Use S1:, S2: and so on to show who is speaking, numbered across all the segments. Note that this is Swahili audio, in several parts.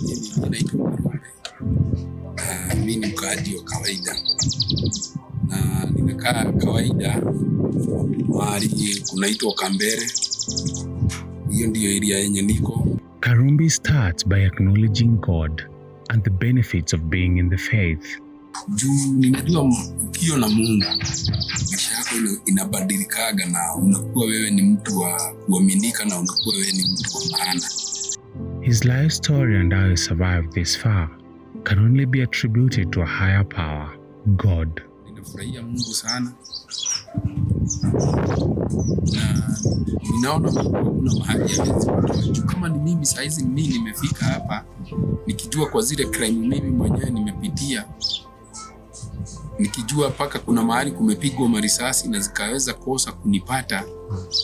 S1: Mimi naitwa Karumbi. Mimi ni mkaaji wa kawaida na nimekaa kawaida mahali kunaitwa Kambere. Hiyo ndio area yenye niko.
S2: Karumbi starts by acknowledging God and the benefits of being in the faith.
S1: Juu ninajua ukiwa na Mungu maisha yako inabadilikaga na unakuwa wewe ni mtu wa kuaminika na unakuwa wewe ni mtu wa maana.
S2: His life story and how he survived this far can only be attributed to a higher power, God.
S1: Ninafurahia Mungu sana. Na ninaona kuna mahali hawezi kutoa. Kama ni mimi saizi mimi nimefika hapa nikijua kwa zile crime mimi mwenyewe nimepitia. Nikijua paka kuna mahali kumepigwa marisasi na zikaweza kosa kunipata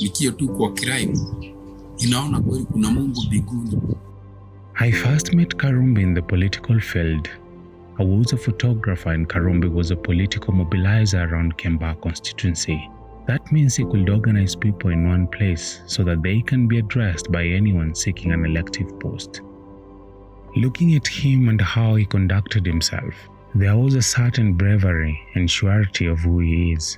S1: nikio tu kwa crime. Ninaona kweli kuna Mungu mbinguni.
S2: I first met Karumbi in the political field. I was a photographer and Karumbi was a political mobilizer around Kiambaa constituency. That means he could organize people in one place so that they can be addressed by anyone seeking an elective post. Looking at him and how he conducted himself, there was a certain bravery and surety of who he is.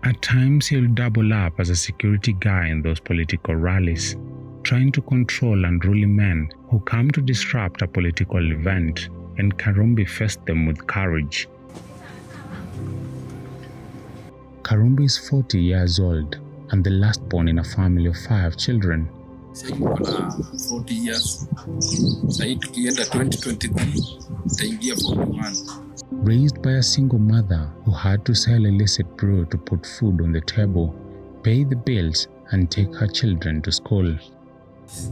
S2: At times he'll double up as a security guy in those political rallies, trying to control unruly men who come to disrupt a political event, and Karumbi faced them with courage. Karumbi is 40 years old and the last born in a family of 5 children.
S1: Sasa kuna 40 years. Sasa tukienda 2023 taingia 41.
S2: Raised by a single mother who had to sell illicit brew to put food on the table, pay the bills and take her children to school.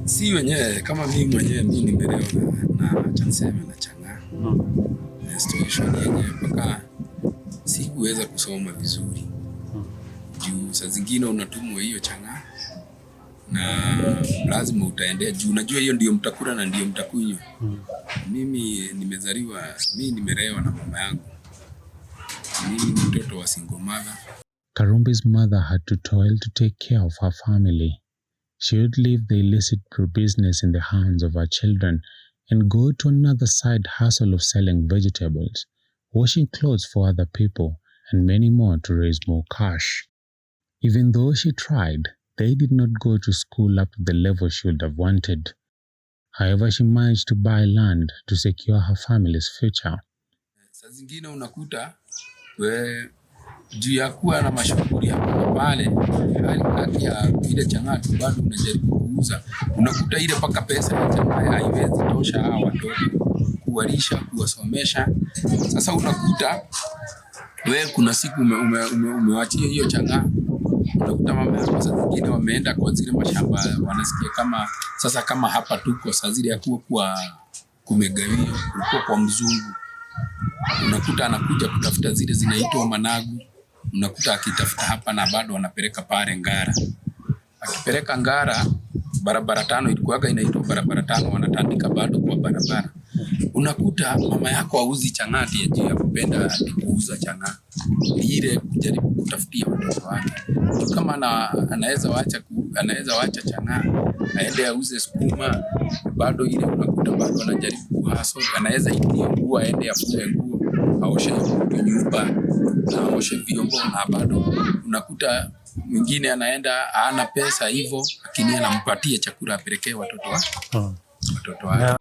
S1: Si wenyewe kama mimi mwenyewe mimi nimelewa na chansema na changa. Situation yenyewe mpaka sikuweza kusoma vizuri. Juu saa zingine unatumwa hiyo changa na lazima utaendea juu unajua hiyo ndio mtakula na ndio mtakunywa. Mimi nimezaliwa, mimi nimelewa na mama yangu. Mimi ni mtoto wa single mother.
S2: Karumbi's mother had to toil to take care of her family. She would leave the illicit brew business in the hands of her children and go to another side hustle of selling vegetables, washing clothes for other people, and many more to raise more cash. Even though she tried, they did not go to school up to the level she would have wanted. However, she managed to buy land to secure her family's future.
S1: Saa zingine unakuta juu ya kuwa na mashughuli hapa pale, hali ya ile changa tu bado unajaribu kuuza, unakuta ile paka pesa ya changa haiwezi tosha hawa watoto kuwalisha, kuwasomesha. Sasa unakuta kuna siku umewachia hiyo changa, unakuta mama yako saa zingine wameenda kwa zile mashamba, wanasikia kama sasa kama hapa tuko saa zile ya kuwa kumegawio kwa mzungu. Unakuta anakuja kutafuta zile zinaitwa managu, unakuta akitafuta hapa na bado wanapeleka pale Ngara. Akipeleka Ngara, barabara 5 ilikuwaga inaitwa barabara 5, wanatandika bado kwa barabara. Unakuta mama yako auzi changati ya juu ya kupenda kuuza changa. Ile kujaribu kutafutia watoto wake. Kama anaweza waacha changa, aende auze sukuma, bado ile unakuta bado anajaribu kuhustle, anaweza itie nguo aende afue nguo, aoshe nyumba, aoshe vyombo na bado unakuta mwingine anaenda hana pesa hivyo, lakini anampatia chakula apelekee watoto wake. Watoto wake.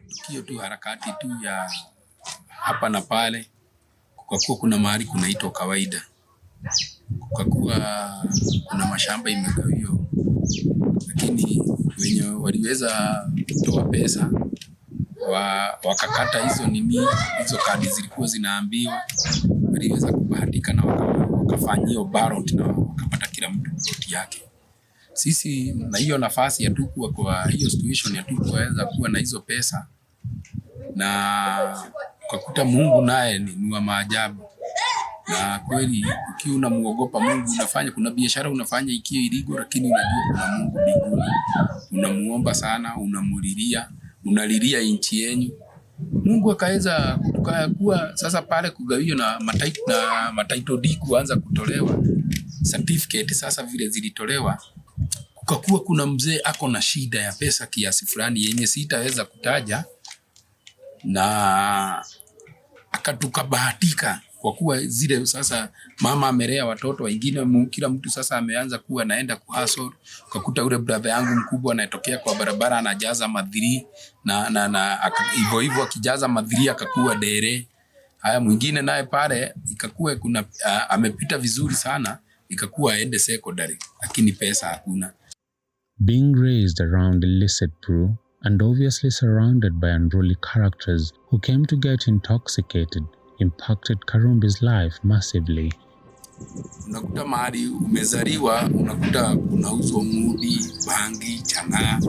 S1: Tukio tu harakati tu ya hapa na pale, kwa kuwa kuna mahali kunaitwa kawaida, kwa kuwa kuna mashamba imegawio, lakini wenye waliweza kutoa pesa wakakata hizo kadi zilikuwa zinaambiwa, waliweza kubahatika na wakafanya hiyo ballot na wakapata kila mtu plot yake. Sisi na hiyo nafasi ya tukua kwa hiyo situation ya tukuweza kuwa na hizo pesa, na kwa kuta Mungu naye ni wa maajabu. Na kweli ukiwa unamuogopa Mungu, unafanya kuna biashara unafanya ikiwa iligo, lakini unajua kuna Mungu mbinguni. Unamuomba sana, unalilia nchi yenu. Mungu akaweza kuwa sasa pale kugawio na matitle deed kuanza kutolewa. Certificate sasa vile zilitolewa, kwa kuwa kuna mzee ako na shida ya pesa kiasi fulani yenye sitaweza kutaja, na akatukabahatika kwa kuwa zile sasa mama amelea watoto wengine, kila mtu sasa ameanza kuwa naenda kuhustle. Ukakuta ule brother yangu mkubwa anatokea kwa barabara anajaza madhiri na hivyo akijaza madhiri akakuwa dere. Haya mwingine naye pale ikakuwa kuna amepita vizuri sana, ikakuwa aende secondary lakini pesa hakuna.
S2: Being raised around illicit brew and obviously surrounded by unruly characters who came to get intoxicated impacted Karumbi's life massively.
S1: Unakuta mahali umezaliwa, unakuta kunauzwa mudi, bangi, chang'aa,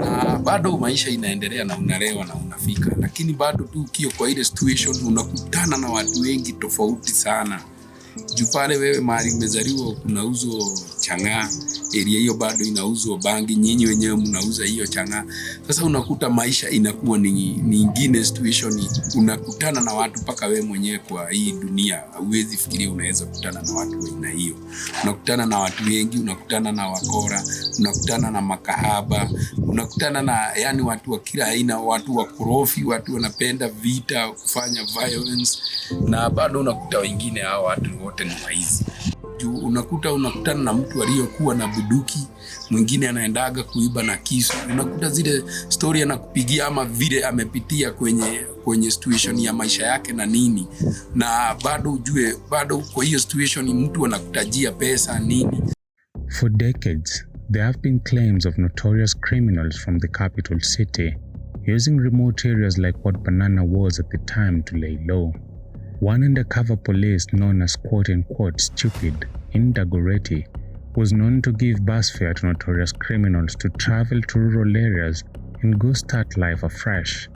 S1: na bado maisha inaendelea na unalewa na unafika, lakini bado tu ukio kwa ile situation unakutana na watu wengi tofauti sana. Juu pale wewe mahali umezaliwa kunauzwa chang'aa, area hiyo bado inauzwa bangi, nyinyi wenyewe mnauza hiyo chang'aa. Sasa unakuta maisha inakuwa ni nyingine situation, unakutana na watu paka wewe mwenyewe kwa hii dunia huwezi fikiria unaweza kukutana na watu wa aina hiyo. Unakutana na watu wengi, unakutana na wakora, unakutana na makahaba, unakutana na yani watu wa kila aina, watu wa korofi, watu wanapenda vita, kufanya violence, na bado unakuta wengine hao watu wote ni waizi. Unakutana na mtu aliyokuwa na buduki, mwingine anaendaga kuiba na kisu. Unakuta zile story anakupigia ama vile amepitia kwenye situation ya maisha yake na nini, na bado ujue bado kwa hiyo situation mtu anakutajia pesa nini.
S2: For decades there have been claims of notorious criminals from the capital city using remote areas like what Banana was at the time to lay low. One undercover police known as quote-unquote stupid in Dagoretti was known to give bus fare to notorious criminals to travel to rural areas and go start life afresh.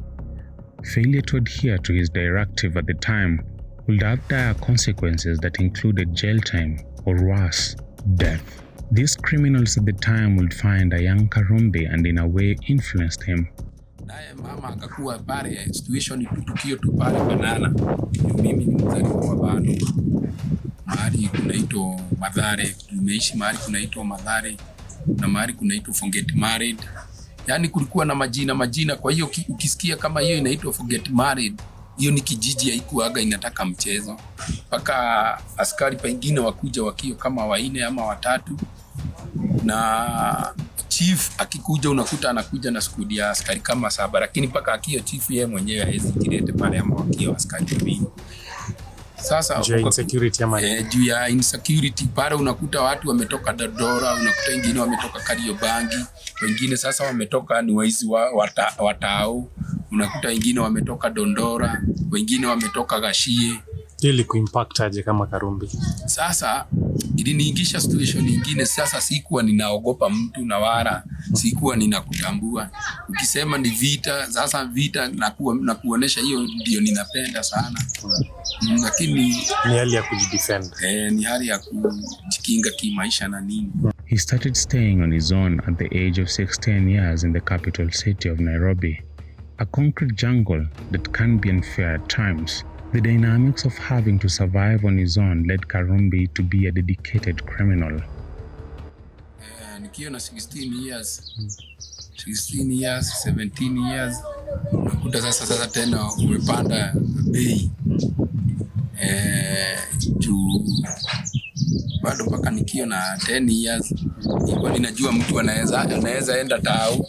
S2: Failure to adhere to his directive at the time would have dire consequences that included jail time or worse, death. These criminals at the time would find a young Karumbi and in a way influenced him.
S1: Naye mama akakuwa pale situation tukio tu pale Banana. Mimi ni mzaliwa wa bado. Mahali kunaitwa Madhare, tumeishi mahali kunaitwa Madhare na mahali kunaitwa Forget Married. Yaani kulikuwa na majina, kwa hiyo ukisikia kama hiyo inaitwa Forget Married, hiyo ni kijiji haikuaga inataka mchezo. Paka askari pengine wakuja wakio kama 4 ama 3, na chief akikuja unakuta anakuja na skudi ya askari kama 7, lakini paka akio chief yeye mwenyewe hawezi kirete pale ama wakio askari 2. Sasa juu ya insecurity pale unakuta watu wametoka Dodora, unakuta wengine wametoka Kariobangi, wengine sasa wametoka ni waizi watao, unakuta wengine wametoka Dondora, wengine wametoka Gashie.
S3: Ili kuimpact aje kama Karumbi?
S1: Sasa iliniingisha situation nyingine. Sasa sikuwa ninaogopa mtu na wala sikuwa ninakutambua. Ukisema ni vita, sasa vita na kuonesha hiyo ndio ninapenda sana. Lakini
S3: ni hali ya kujidefend.
S1: Ni hali ya kujikinga kimaisha na nini.
S2: He started staying on his own at the age of 16 years in the capital city of Nairobi, a concrete jungle that can be unfair at times. The dynamics of having to survive on his own led Karumbi to be a dedicated criminal.
S1: Nikiwa na 16 years, 17 years, unakuta sasa tena umepanda bei. Juu bado mpaka nikiwa na 10 years, nilikuwa ninajua mtu anaweza enda tao.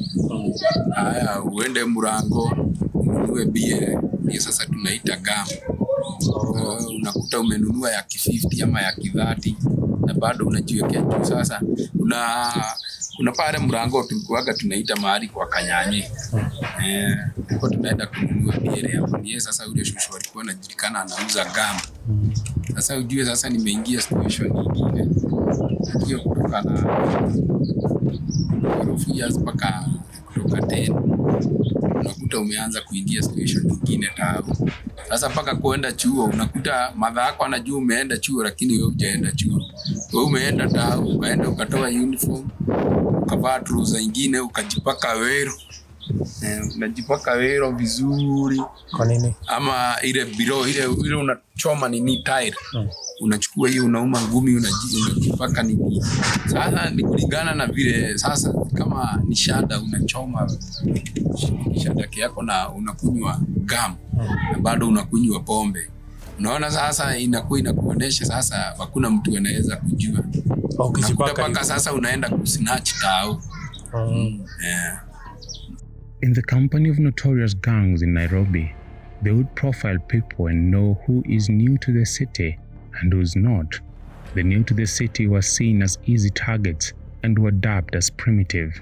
S1: Haya uende Murango, ununue bie, hiyo sasa tunaita gam. Unakuta umenunua ya ki50 ama ya ki30 na bado unajiwekea juu. Sasa kuna pale Murango tulikuwaga tunaita mahali kwa Kanyanye. Tulikuwa tunaenda kununua bia hapo. Ni sasa yule shushu alikuwa anajulikana anauza gam. Sasa ujue sasa nimeingia situation nyingine. Hiyo kutoka na years mpaka kutoka 10. Unakuta umeanza kuingia situation nyingine tao. Sasa mpaka kuenda chuo unakuta madha yako anajua umeenda chuo lakini wewe hujaenda chuo. Wewe umeenda tao, ukaenda ukatoa uniform, ukavaa trouser nyingine, ukajipaka weru. Unajipaka wero vizuri.
S3: Kwa nini?
S1: Ama ile biro ile unachoma nini tire. Unachukua hiyo unauma ngumi unajipaka nini. Sasa ni kulingana na vile sasa kama ni shada unachoma shada yako na unakunywa gum na bado unakunywa pombe. Unaona sasa inakuonesha sasa hakuna mtu anaweza kujua. Ukijipaka sasa unaenda kusnatch tao. Yeah.
S2: In the company of notorious gangs in Nairobi, they would profile people and know who is new to the city and who's not. The new to the city were seen as easy targets and were dubbed as primitive.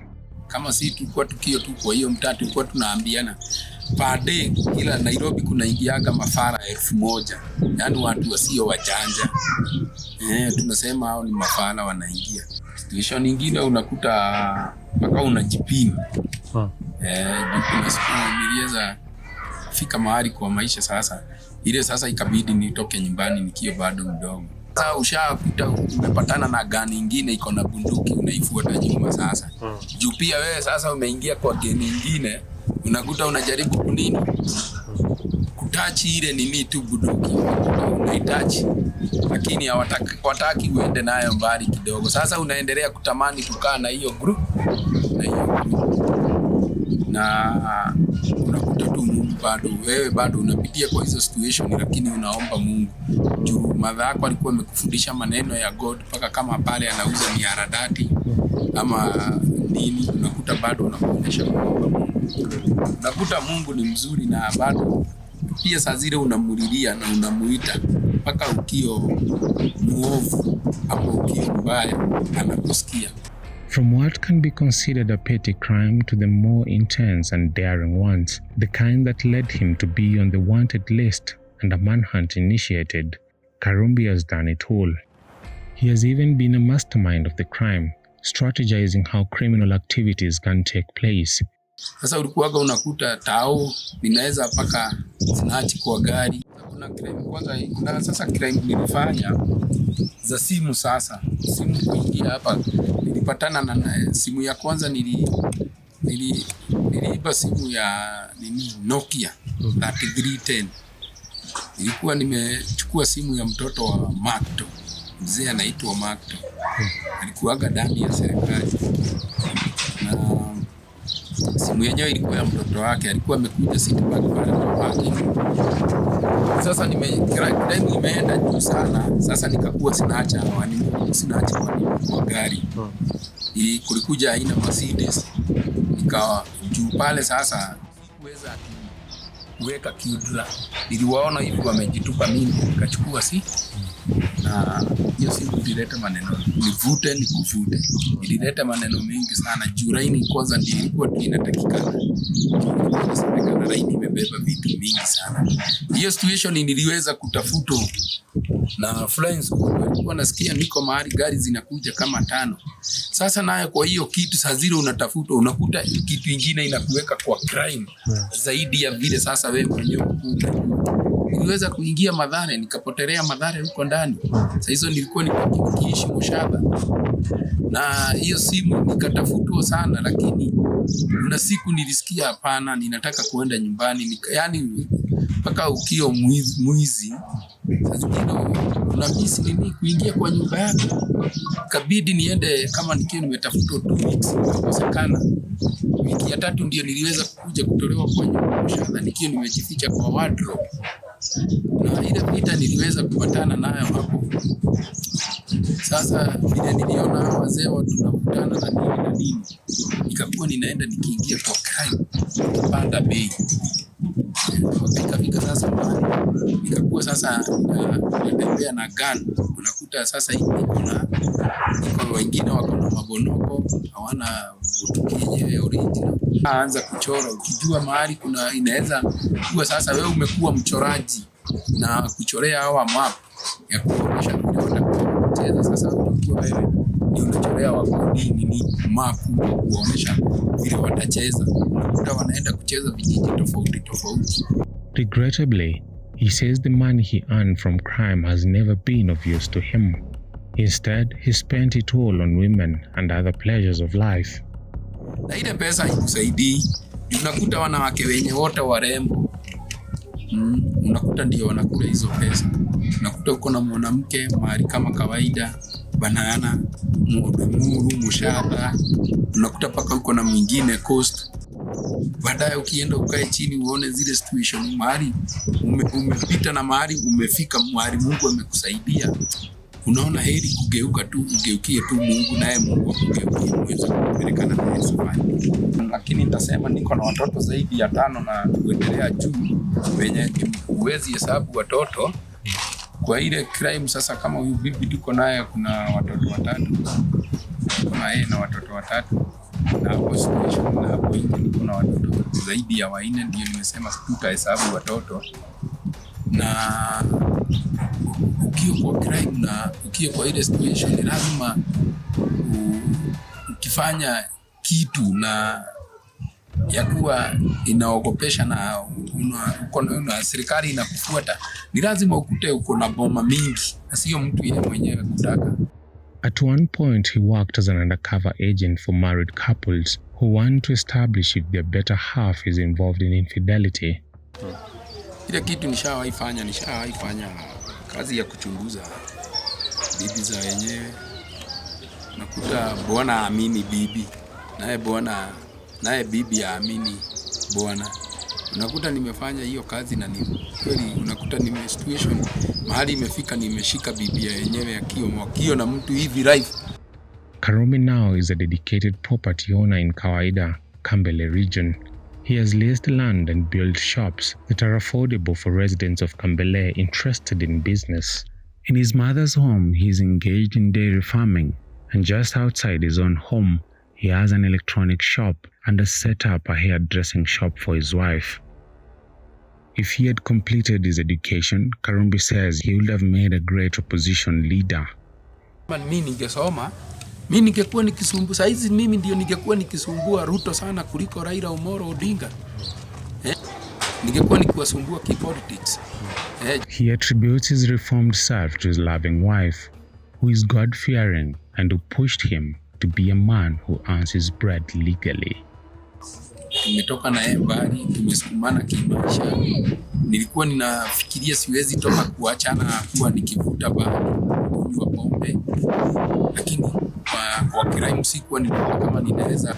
S1: Kama si tulikuwa tukio tu kwa hiyo mtaa tulikuwa tunaambiana per day kila Nairobi kuna ingiaga mafara 1000. Yaani watu wasio wajanja. Tunasema hao ni mafara wanaingia. Situation nyingine unakuta mpaka unajipima. Kuna siku niliweza fika mahali kwa maisha sasa. Ile sasa ikabidi nitoke nyumbani nikiwa bado mdogo. Sasa ushakuta umepatana na gani nyingine iko na bunduki unaifuata nyuma sasa. Juu pia wewe sasa umeingia kwa geni nyingine unakuta unajaribu kunini? Kutachi ile nini tu bunduki. Unaitachi. Lakini hawataki uende nayo mbali kidogo. Sasa unaendelea kutamani kukaa na hiyo group. Na unakuta tu Mungu bado unapitia kwa hizo situation, lakini unaomba Mungu juu madha yako alikuwa amekufundisha maneno ya God mpaka kama pale anauza miharadati ama nini, unakuta bado unamuonyesha Mungu. Unakuta Mungu ni mzuri na bado pia saa zile unamulilia na unamuita mpaka ukio muovu hapo ukio mbaya anakusikia.
S2: From what can be considered a petty crime to the more intense and daring ones, the kind that led him to be on the wanted list and a manhunt initiated, Karumbi has done it all. He has even been a mastermind of the crime, strategizing how criminal activities can take place.
S1: Sasa ulikuwaga unakuta tao inaweza paka snatch kwa gari. Kuna crime kwanza, kuna sasa crime nilifanya za simu. Sasa simu kuingia hapa nilipatana na simu ya kwanza niliiba simu ya Nokia 3310. Ilikuwa nimechukua simu ya mtoto wa Makto, mzee anaitwa Makto, alikuwaga ndani ya serikali, na simu yenyewe ilikuwa ya mtoto wake, alikuwa amekuja city park pale kwa parking. Sasa crime imeenda juu sana. Sasa nikakuwa sinaacha kwa gari. Kulikuja aina Mercedes, nikawa juu pale. Sasa sikuweza kuweka kiudra, niliwaona hivi wamejitupa, mimi nikachukua na hiyo simu ilileta maneno nivute nikuvute, ilileta maneno mengi sana juu raini kwanza ndio ilikuwa inatakikana. Inasemekana raini imebeba vitu mingi sana. Hiyo situation niliweza kutafuta na friends walikuwa nasikia niko mahali gari zinakuja kama 5. Sasa naye kwa hiyo kitu saa zile unatafuta unakuta kitu kingine inakuweka kwa crime zaidi ya vile sasa wewe mwenyewe niliweza kuingia Madhare, nikapotelea Madhare huko ndani. Sasa hizo nilikuwa nikiishi Moshaba. Na hiyo simu nikatafutwa sana, lakini kuna siku nilisikia hapana, ninataka kuenda nyumbani. Yani mpaka ukio mwizi sasa unamisi nini kuingia kwa nyumba yako. Kabidi niende kama nikiwa nimetafuta 2 weeks kukosekana. Wiki ya 3 ndio niliweza kuja kutolewa kwa nyumba Moshaba nikiwa nimejificha kwa wardrobe. Na ile vita niliweza kupatana nayo hapo. Sasa vile niliona wazee watu tunakutana na nini, nikakuwa ninaenda nikiingia kwa crime, nikipanda bei. Nikafika sasa mahali, nikakuwa sasa natembea na gun. Unakuta sasa kuna wengine wako na mabonoko, hawana butuki original. Aanza kuchora, ukijua mahali kuna inaweza kuwa sasa wewe umekuwa mchoraji na kuchorea hawa map ya kuonyesha vile watakucheza. Sasa ukiwa wewe ni unachorea wako nini map kuonyesha vile watacheza, unakuta wanaenda kucheza vijiji tofauti tofauti.
S2: Regrettably, he says the money he earned from crime has never been of use to him. Instead, he spent it all on women and other pleasures of life.
S1: Na ile pesa haikusaidii Unakuta wanawake wenye wote warembo, unakuta ndio wanakula hizo pesa. Unakuta uko na mwanamke mahali kama kawaida, banana, muru, mushaba, unakuta paka uko na mwingine coast. Baadaye ukienda ukae chini uone zile situation mahali umepita na mahali umefika, mahali Mungu amekusaidia. Unaona heri kugeuka tu, ugeukie tu Mungu, naye Mungu akugeukie uweze kupelekana na safari. Lakini nitasema niko na watoto zaidi ya 5 na kuendelea juu, wenye uwezi hesabu watoto kwa ile crime. Sasa kama huyu bibi tuko naye, kuna watoto 3, kuna yeye na watoto 3, na hapo situation na hapo niko na watoto zaidi ya 4. Ndio nimesema tutahesabu watoto. Na ukiwa kwa crime na ukiwa kwa ile situation, lazima ukifanya kitu na ya kuwa inaogopesha na una serikali inakufuata, ni lazima ukute uko na boma mingi, na sio mtu ile mwenyewe kutaka.
S2: At one point, he worked as an undercover agent for married couples who want to establish if their better half is involved in infidelity.
S1: Ile kitu nishawahi fanya kazi ya kuchunguza bibi za wenyewe. Nakuta bwana aamini bibi, naye bibi aamini bwana. Unakuta nimefanya hiyo kazi na ni kweli, unakuta situation mahali imefika, nimeshika bibi ya wenyewe akio na mtu hivi life.
S2: Karumbi now is a dedicated property owner in Kawaida, Kambele region. He has leased land and built shops that are affordable for residents of Kambele interested in business. In his mother's home, he is engaged in dairy farming, and just outside his own home, he has an electronic shop and has set up a hairdressing shop for his wife. If he had completed his education, Karumbi says he would have made a great opposition leader.
S1: Mimi ningesoma, mimi ningekuwa nikisumbua saizi, mimi ndio ningekuwa nikisumbua Ruto sana kuliko Raila Omolo Odinga. Ningekuwa nikiwasumbua politics.
S2: He attributes his reformed self to his loving wife, who is God-fearing and who pushed him to be a man who earns his bread legally.
S1: Tumetoka na yeye mbali, tumesukumana kimaisha. Nilikuwa ninafikiria siwezi toka kuachana kuwa nikivuta kunywa pombe, lakini kwa crime sikuwa ninaona kama ninaweza.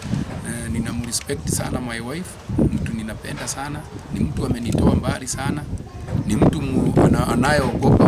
S1: Ninamrespect sana my wife, mtu ninapenda sana, ni mtu amenitoa mbali sana, ni mtu anayeogopa